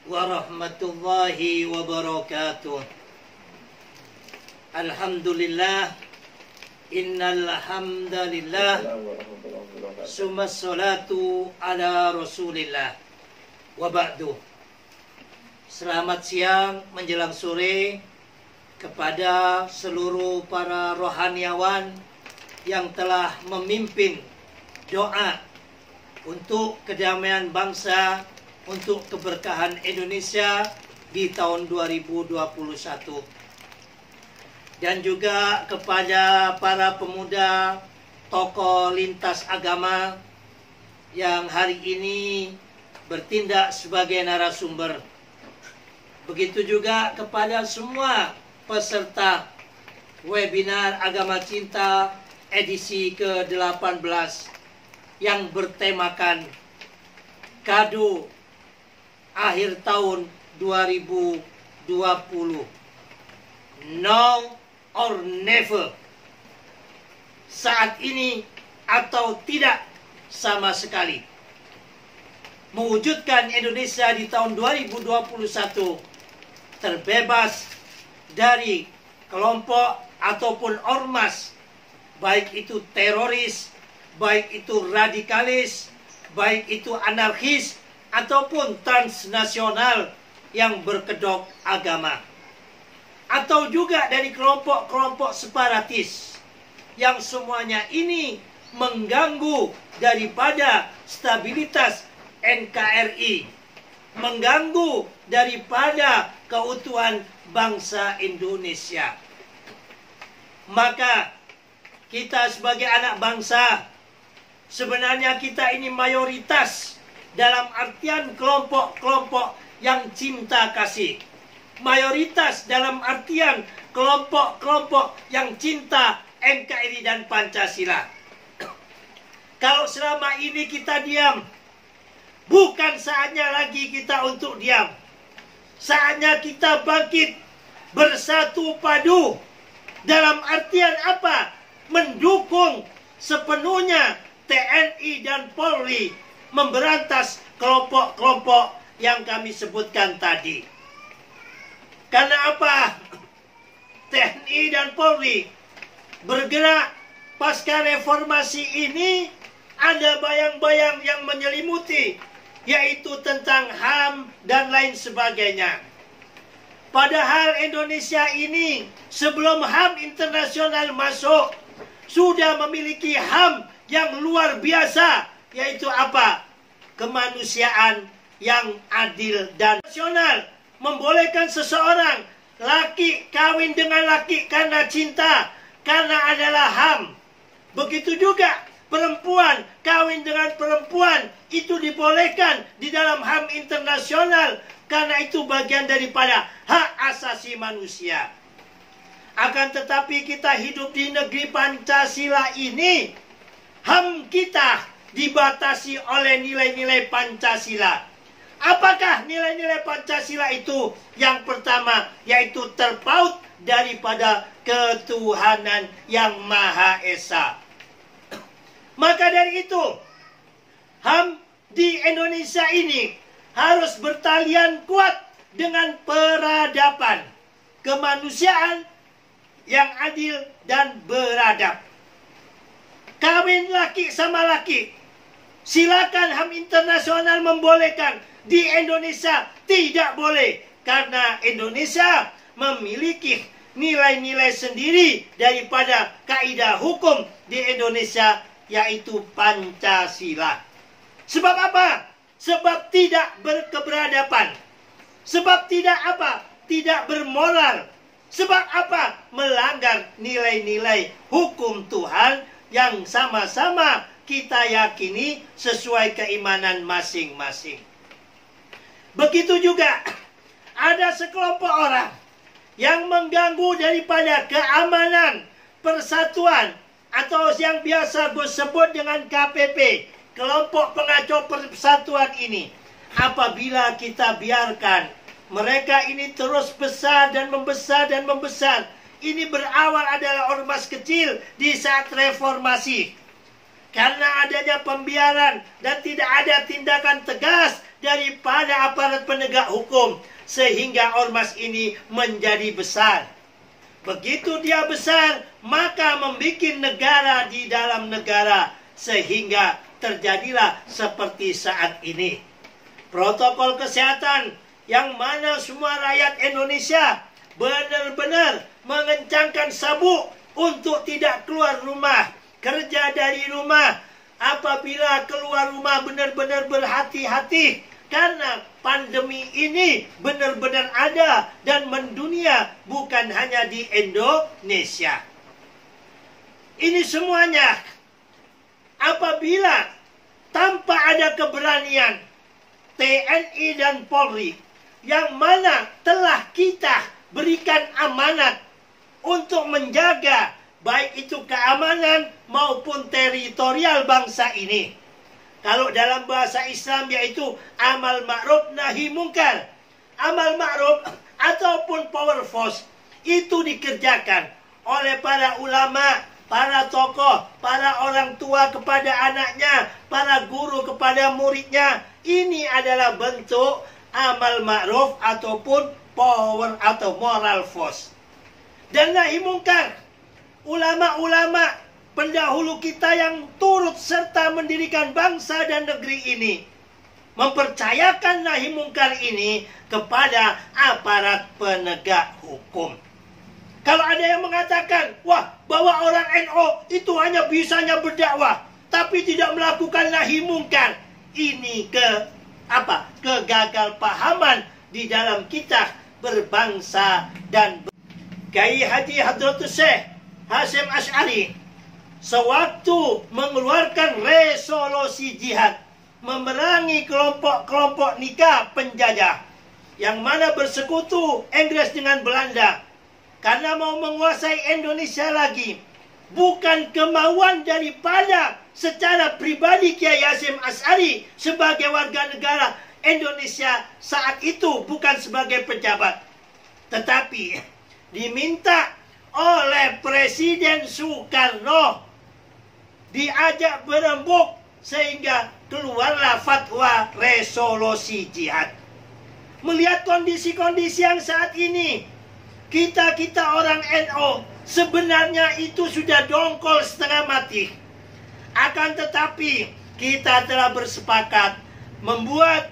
warahmatullahi wabarakatuh. Alhamdulillah, innal hamdalillah, summa salatu ala rasulillah, wa ba'du. Selamat siang menjelang sore kepada seluruh para rohaniawan yang telah memimpin doa untuk kedamaian bangsa, untuk keberkahan Indonesia di tahun 2021. Dan juga kepada para pemuda, tokoh lintas agama yang hari ini bertindak sebagai narasumber. Begitu juga kepada semua peserta webinar Agama Cinta edisi ke-18 yang bertemakan kado akhir tahun 2020. Now or never. Saat ini atau tidak sama sekali. Mewujudkan Indonesia di tahun 2021 terbebas dari kelompok ataupun ormas, baik itu teroris, baik itu radikalis, baik itu anarkis, ataupun transnasional yang berkedok agama. Atau juga dari kelompok-kelompok separatis yang semuanya ini mengganggu daripada stabilitas NKRI, mengganggu daripada keutuhan bangsa Indonesia. Maka kita sebagai anak bangsa, sebenarnya kita ini mayoritas dalam artian kelompok-kelompok yang cinta kasih. Mayoritas dalam artian kelompok-kelompok yang cinta NKRI dan Pancasila. Kalau selama ini kita diam, bukan saatnya lagi kita untuk diam. Saatnya kita bangkit, bersatu padu. Dalam artian apa? Mendukung sepenuhnya TNI dan Polri memberantas kelompok-kelompok yang kami sebutkan tadi. Karena apa? TNI dan Polri bergerak pasca reformasi ini, ada bayang-bayang yang menyelimuti, yaitu tentang HAM dan lain sebagainya. Padahal Indonesia ini sebelum HAM internasional masuk sudah memiliki HAM yang luar biasa, yaitu apa? Kemanusiaan yang adil dan nasional, membolehkan seseorang laki kawin dengan laki karena cinta, karena adalah HAM. Begitu juga perempuan kawin dengan perempuan, itu dibolehkan di dalam HAM internasional, karena itu bagian daripada hak asasi manusia. Akan tetapi kita hidup di negeri Pancasila ini, HAM kita dibatasi oleh nilai-nilai Pancasila. Apakah nilai-nilai Pancasila itu? Yang pertama, yaitu terpaut daripada ketuhanan yang Maha Esa. Maka dari itu, HAM di Indonesia ini harus bertalian kuat dengan peradaban, kemanusiaan yang adil dan beradab. Kawin laki sama laki, silakan HAM internasional membolehkan. Di Indonesia tidak boleh, karena Indonesia memiliki nilai-nilai sendiri daripada kaidah hukum di Indonesia, yaitu Pancasila. Sebab apa? Sebab tidak berkeberadaban. Sebab tidak apa? Tidak bermoral. Sebab apa? Melanggar nilai-nilai hukum Tuhan yang sama-sama kita yakini sesuai keimanan masing-masing. Begitu juga ada sekelompok orang yang mengganggu daripada keamanan, persatuan, atau yang biasa gue sebut dengan KPP, kelompok pengacau persatuan ini. Apabila kita biarkan mereka ini terus besar dan membesar dan membesar, ini berawal adalah ormas kecil di saat reformasi. Karena adanya pembiaran dan tidak ada tindakan tegas daripada aparat penegak hukum, sehingga ormas ini menjadi besar. Begitu dia besar, maka membuat negara di dalam negara, sehingga terjadilah seperti saat ini. Protokol kesehatan yang mana semua rakyat Indonesia benar-benar mengencangkan sabuk untuk tidak keluar rumah, kerja dari rumah. Apabila keluar rumah benar-benar berhati-hati, karena pandemi ini benar-benar ada dan mendunia, bukan hanya di Indonesia. Ini semuanya apabila tanpa ada keberanian TNI dan Polri, yang mana telah kita berikan amanat untuk menjaga baik itu keamanan maupun teritorial bangsa ini. Kalau dalam bahasa Islam yaitu amal ma'ruf nahi mungkar. Amal ma'ruf ataupun power force itu dikerjakan oleh para ulama, para tokoh, para orang tua kepada anaknya, para guru kepada muridnya. Ini adalah bentuk amal ma'ruf ataupun power atau moral force. Dan nahi mungkar, ulama-ulama pendahulu kita yang turut serta mendirikan bangsa dan negeri ini mempercayakan nahi mungkar ini kepada aparat penegak hukum. Kalau ada yang mengatakan, wah, bahwa orang NU itu hanya bisanya berdakwah tapi tidak melakukan nahi mungkar, ini kegagal pahaman di dalam kita berbangsa dan Kiai Haji Hadratus Syekh Hasyim Asy'ari sewaktu mengeluarkan resolusi jihad memerangi kelompok-kelompok nikah penjajah yang mana bersekutu Inggris dengan Belanda karena mau menguasai Indonesia lagi. Bukan kemauan daripada secara pribadi Kiai Hasyim Asy'ari sebagai warga negara Indonesia saat itu, bukan sebagai pejabat, tetapi diminta oleh Presiden Soekarno, diajak berembuk sehingga keluarlah fatwa resolusi jihad. Melihat kondisi-kondisi yang saat ini, kita orang NU sebenarnya itu sudah dongkol setengah mati. Akan tetapi kita telah bersepakat membuat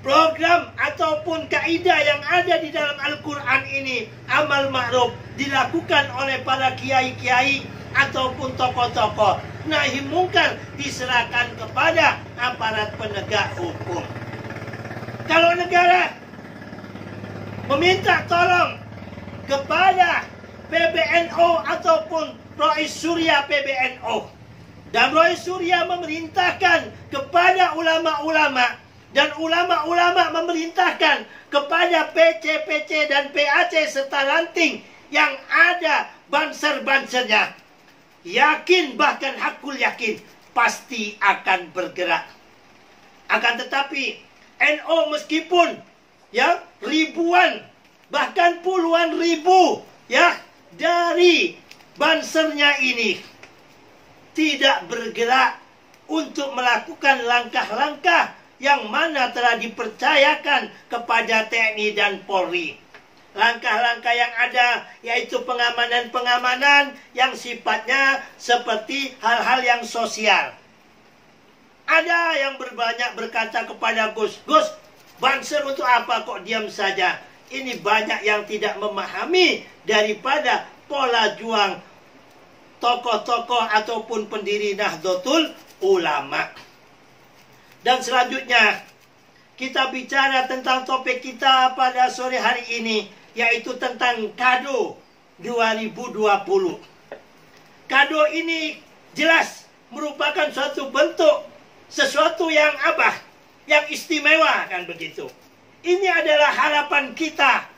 program ataupun kaidah yang ada di dalam Al-Quran ini, amal ma'ruf, dilakukan oleh para kiai-kiai ataupun tokoh-tokoh. Nahi mungkar diserahkan kepada aparat penegak hukum. Kalau negara meminta tolong kepada PBNU ataupun Rois Surya PBNU, dan Rois Surya memerintahkan kepada ulama-ulama, dan ulama-ulama memerintahkan kepada PC-PC dan PAC serta lanting yang ada banser-bansernya, yakin, bahkan hakul yakin, pasti akan bergerak. Akan tetapi NU meskipun ribuan bahkan puluhan ribu dari bansernya ini tidak bergerak untuk melakukan langkah-langkah yang mana telah dipercayakan kepada TNI dan Polri. Langkah-langkah yang ada yaitu pengamanan-pengamanan yang sifatnya seperti hal-hal yang sosial. Ada yang banyak berkata kepada Gus, banser untuk apa kok diam saja? Ini banyak yang tidak memahami daripada pola juang tokoh-tokoh ataupun pendiri Nahdlatul Ulama. Dan selanjutnya kita bicara tentang topik kita pada sore hari ini, yaitu tentang kado 2020. Kado ini jelas merupakan suatu bentuk sesuatu yang yang istimewa, kan begitu. Ini adalah harapan kita,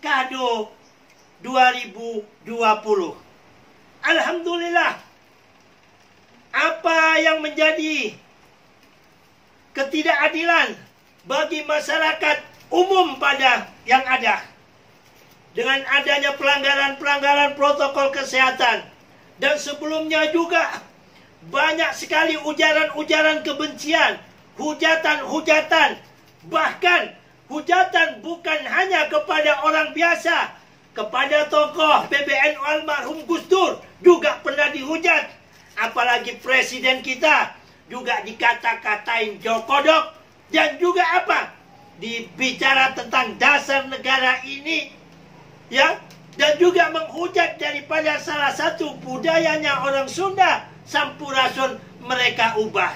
kado 2020. Alhamdulillah, apa yang menjadi ketidakadilan bagi masyarakat umum pada yang ada, dengan adanya pelanggaran-pelanggaran protokol kesehatan, dan sebelumnya juga banyak sekali ujaran-ujaran kebencian, hujatan-hujatan, bahkan hujatan bukan hanya kepada orang biasa, kepada tokoh PBNU almarhum Gus Dur juga pernah dihujat. Apalagi presiden kita juga dikata-katain jokodok, dan juga apa? Dibicara tentang dasar negara ini, ya, dan juga menghujat daripada salah satu budayanya orang Sunda, Sampurasun mereka ubah.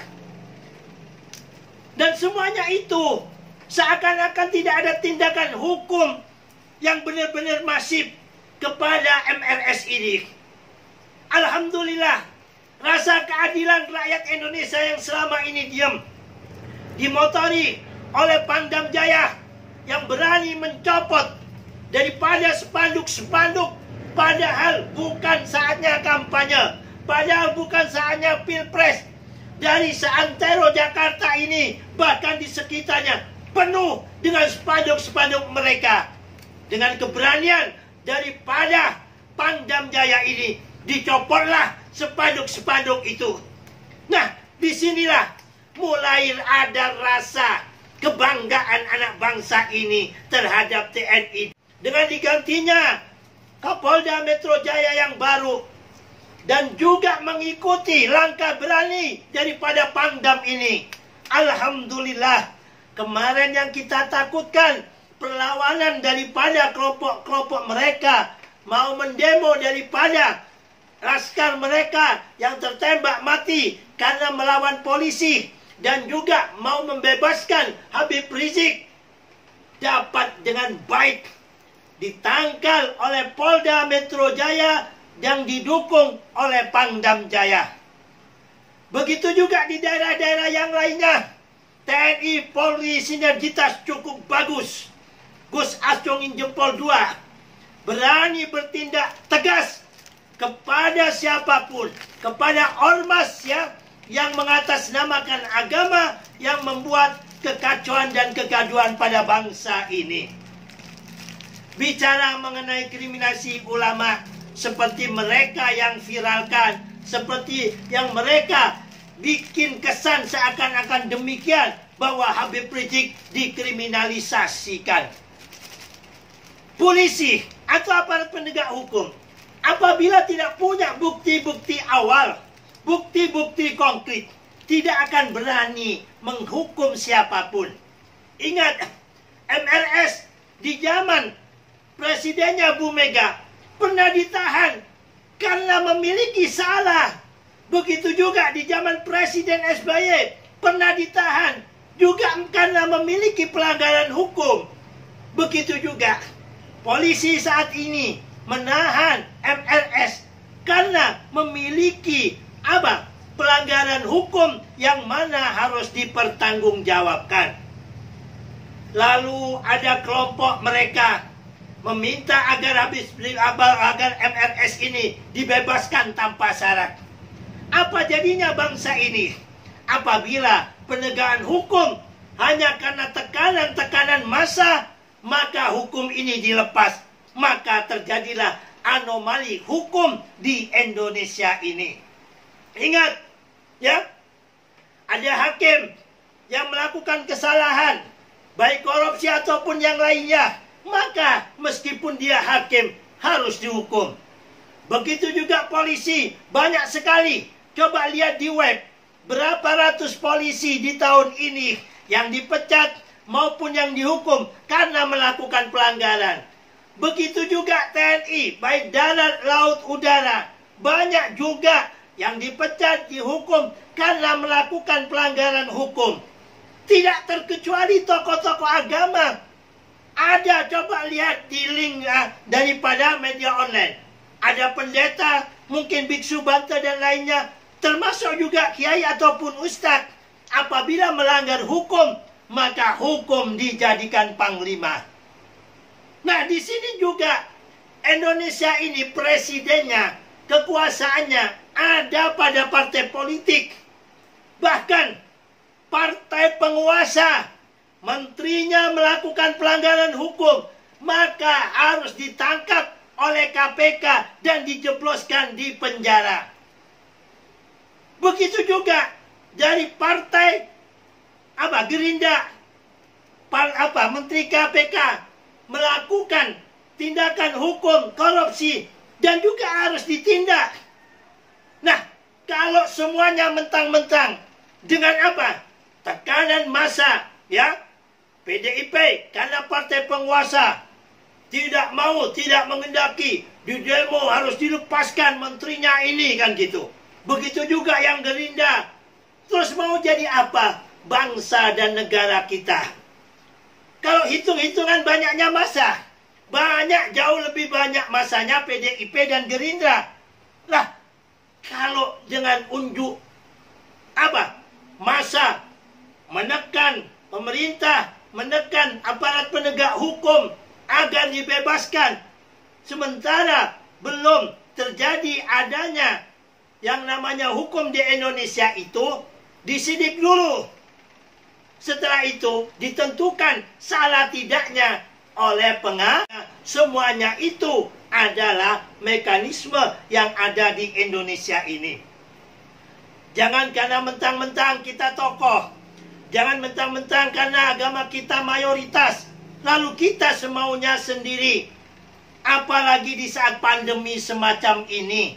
Dan semuanya itu seakan-akan tidak ada tindakan hukum yang benar-benar masif kepada MRS ini. Alhamdulillah, rasa keadilan rakyat Indonesia yang selama ini diam dimotori oleh Pangdam Jaya yang berani mencopot daripada spanduk-spanduk, padahal bukan saatnya kampanye, padahal bukan saatnya pilpres. Dari seantero Jakarta ini, bahkan di sekitarnya penuh dengan spanduk-spanduk mereka. Dengan keberanian daripada Pangdam Jaya ini, dicopotlah spanduk-spanduk itu. Nah, disinilah mulai ada rasa kebanggaan anak bangsa ini terhadap TNI. Dengan digantinya Kapolda Metro Jaya yang baru, dan juga mengikuti langkah berani daripada Pangdam ini. Alhamdulillah, kemarin yang kita takutkan, perlawanan daripada kelompok-kelompok mereka, mau mendemo daripada laskar mereka yang tertembak mati karena melawan polisi, dan juga mau membebaskan Habib Rizik, dapat dengan baik ditangkal oleh Polda Metro Jaya yang didukung oleh Pangdam Jaya. Begitu juga di daerah-daerah yang lainnya, TNI Polri sinergitas cukup bagus. Gus acungin jempol 2, berani bertindak tegas kepada siapapun, kepada ormas ya yang mengatasnamakan agama, yang membuat kekacauan dan kegaduhan pada bangsa ini. Bicara mengenai kriminasi ulama, seperti mereka yang viralkan, seperti yang mereka bikin kesan seakan-akan demikian bahwa Habib Rizik dikriminalisasikan. Polisi atau aparat penegak hukum apabila tidak punya bukti-bukti awal, bukti-bukti konkret, tidak akan berani menghukum siapapun. Ingat, MRS di zaman presidennya Bu Mega pernah ditahan karena memiliki salah. Begitu juga di zaman Presiden SBY pernah ditahan juga karena memiliki pelanggaran hukum. Begitu juga polisi saat ini menahan MRS karena memiliki apa? Pelanggaran hukum yang mana harus dipertanggungjawabkan. Lalu ada kelompok mereka meminta agar MRS ini dibebaskan tanpa syarat. Apa jadinya bangsa ini apabila penegakan hukum hanya karena tekanan-tekanan massa, maka hukum ini dilepas, maka terjadilah anomali hukum di Indonesia ini. Ingat, ya, ada hakim yang melakukan kesalahan, baik korupsi ataupun yang lainnya, maka meskipun dia hakim harus dihukum. Begitu juga polisi, banyak sekali. Coba lihat di web, berapa ratus polisi di tahun ini yang dipecat maupun yang dihukum karena melakukan pelanggaran. Begitu juga TNI, baik darat, laut, udara. Banyak juga yang dipecat, dihukum karena melakukan pelanggaran hukum. Tidak terkecuali tokoh-tokoh agama. Ada, coba lihat di link daripada media online. Ada pendeta, mungkin biksu banta dan lainnya, termasuk juga kiai ataupun ustadz. Apabila melanggar hukum, maka hukum dijadikan panglima. Nah, di sini juga Indonesia ini presidennya, kekuasaannya ada pada partai politik. Bahkan partai penguasa, menterinya melakukan pelanggaran hukum, maka harus ditangkap oleh KPK dan dijebloskan di penjara. Begitu juga dari partai Gerindra, Menteri KPK melakukan tindakan hukum korupsi dan juga harus ditindak. Nah, kalau semuanya mentang-mentang dengan tekanan massa, ya, PDIP karena partai penguasa tidak mengendaki di demo harus dilepaskan menterinya ini, kan gitu. Begitu juga yang Gerindra. Terus mau jadi apa bangsa dan negara kita? Kalau hitung-hitungan banyaknya massa, jauh lebih banyak massanya PDIP dan Gerindra. Lah, kalau dengan unjuk massa menekan pemerintah, menekan aparat penegak hukum agar dibebaskan, sementara belum terjadi adanya yang namanya hukum di Indonesia itu, disidik dulu. Setelah itu ditentukan salah tidaknya oleh pengadilan. Semuanya itu adalah mekanisme yang ada di Indonesia ini. Jangan karena mentang-mentang kita tokoh, jangan mentang-mentang karena agama kita mayoritas, lalu kita semaunya sendiri. Apalagi di saat pandemi semacam ini.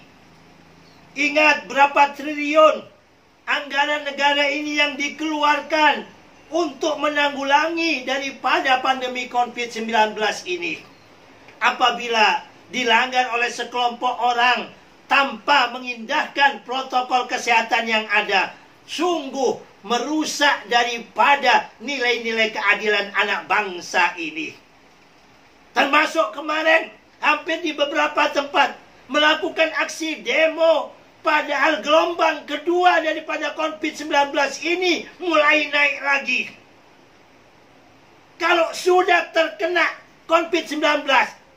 Ingat berapa triliun anggaran negara ini yang dikeluarkan untuk menanggulangi daripada pandemi COVID-19 ini. Apabila dilanggar oleh sekelompok orang tanpa mengindahkan protokol kesehatan yang ada, sungguh merusak daripada nilai-nilai keadilan anak bangsa ini. Termasuk kemarin hampir di beberapa tempat melakukan aksi demo, padahal gelombang kedua daripada COVID-19 ini mulai naik lagi. Kalau sudah terkena COVID-19,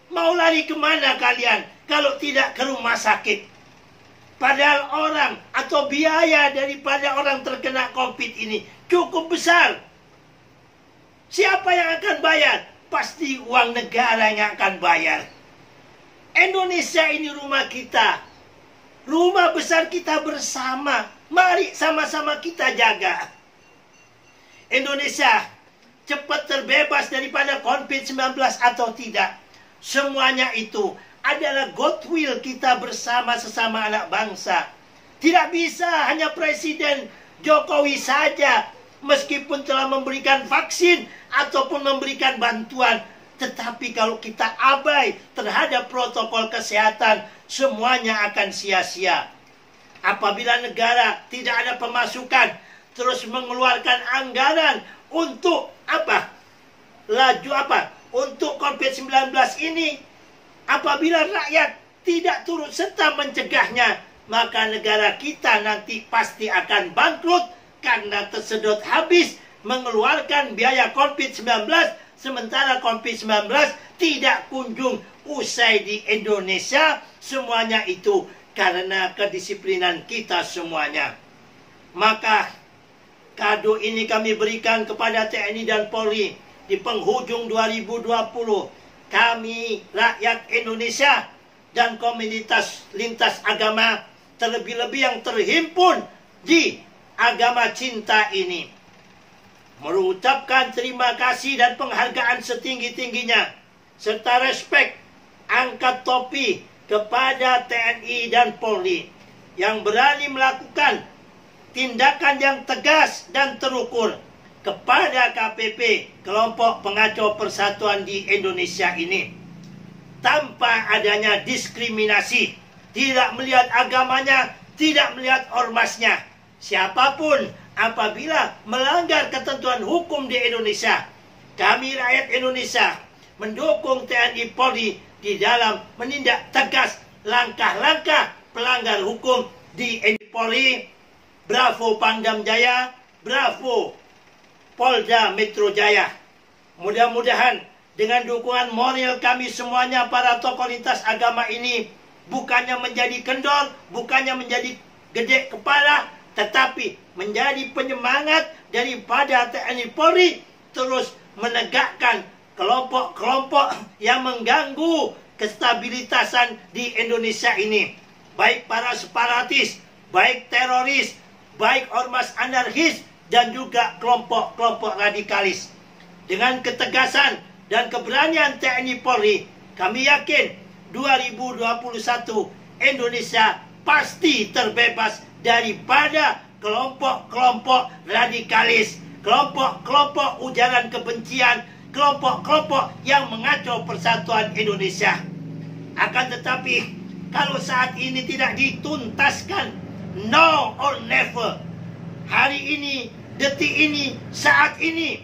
mau lari kemana kalian kalau tidak ke rumah sakit? Padahal orang atau biaya daripada orang terkena COVID ini cukup besar. Siapa yang akan bayar? Pasti uang negara yang akan bayar. Indonesia ini rumah kita. Rumah besar kita bersama. Mari sama-sama kita jaga. Indonesia cepat terbebas daripada COVID-19 atau tidak. Semuanya itu adalah goodwill kita bersama sesama anak bangsa. Tidak bisa hanya Presiden Jokowi saja, meskipun telah memberikan vaksin ataupun memberikan bantuan. Tetapi kalau kita abai terhadap protokol kesehatan, semuanya akan sia-sia. Apabila negara tidak ada pemasukan, terus mengeluarkan anggaran untuk untuk COVID-19 ini, apabila rakyat tidak turut serta mencegahnya, maka negara kita nanti pasti akan bangkrut karena tersedot habis mengeluarkan biaya COVID-19, sementara COVID-19 tidak kunjung usai di Indonesia. Semuanya itu karena kedisiplinan kita semuanya. Maka kado ini kami berikan kepada TNI dan Polri di penghujung 2020. Kami rakyat Indonesia dan komunitas lintas agama, terlebih-lebih yang terhimpun di agama cinta ini, mengucapkan terima kasih dan penghargaan setinggi-tingginya serta respek, angkat topi kepada TNI dan Polri yang berani melakukan tindakan yang tegas dan terukur kepada KPP, kelompok pengacau persatuan di Indonesia ini, tanpa adanya diskriminasi, tidak melihat agamanya, tidak melihat ormasnya. Siapapun apabila melanggar ketentuan hukum di Indonesia, kami rakyat Indonesia mendukung TNI Polri di dalam menindak tegas langkah-langkah pelanggar hukum di Polri. Bravo Pangdam Jaya, bravo Polda Metro Jaya. Mudah-mudahan dengan dukungan moral kami semuanya, para tokoh lintas agama ini, bukannya menjadi kendor, bukannya menjadi gede kepala, tetapi menjadi penyemangat daripada TNI Polri terus menegakkan kelompok-kelompok yang mengganggu kestabilitasan di Indonesia ini. Baik para separatis, baik teroris, baik ormas anarkis, dan juga kelompok-kelompok radikalis. Dengan ketegasan dan keberanian TNI Polri, kami yakin 2021 Indonesia pasti terbebas daripada kelompok-kelompok radikalis, kelompok-kelompok ujaran kebencian, kelompok-kelompok yang mengacau persatuan Indonesia. Akan tetapi, kalau saat ini tidak dituntaskan, now or never, hari ini, detik ini, saat ini,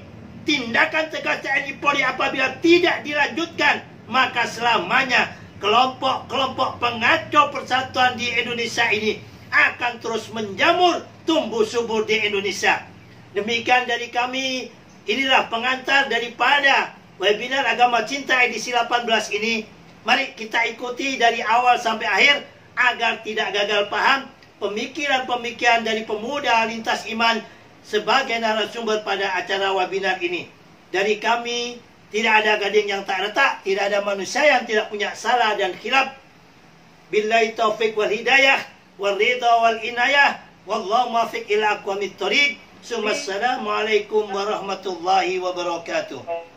tindakan tegas TNI Polri apabila tidak dilanjutkan, maka selamanya kelompok-kelompok pengacau persatuan di Indonesia ini akan terus menjamur, tumbuh subur di Indonesia. Demikian dari kami, inilah pengantar daripada webinar Agama Cinta edisi 18 ini. Mari kita ikuti dari awal sampai akhir agar tidak gagal paham pemikiran-pemikiran dari pemuda lintas iman sebagai narasumber pada acara webinar ini. Dari kami, tidak ada gading yang tak retak, tidak ada manusia yang tidak punya salah dan khilaf. Billahi taufiq wal hidayah, wal ridha wal inayah, wallahu muwaffiq ila aqwamit thoriq. Assalamualaikum warahmatullahi wabarakatuh.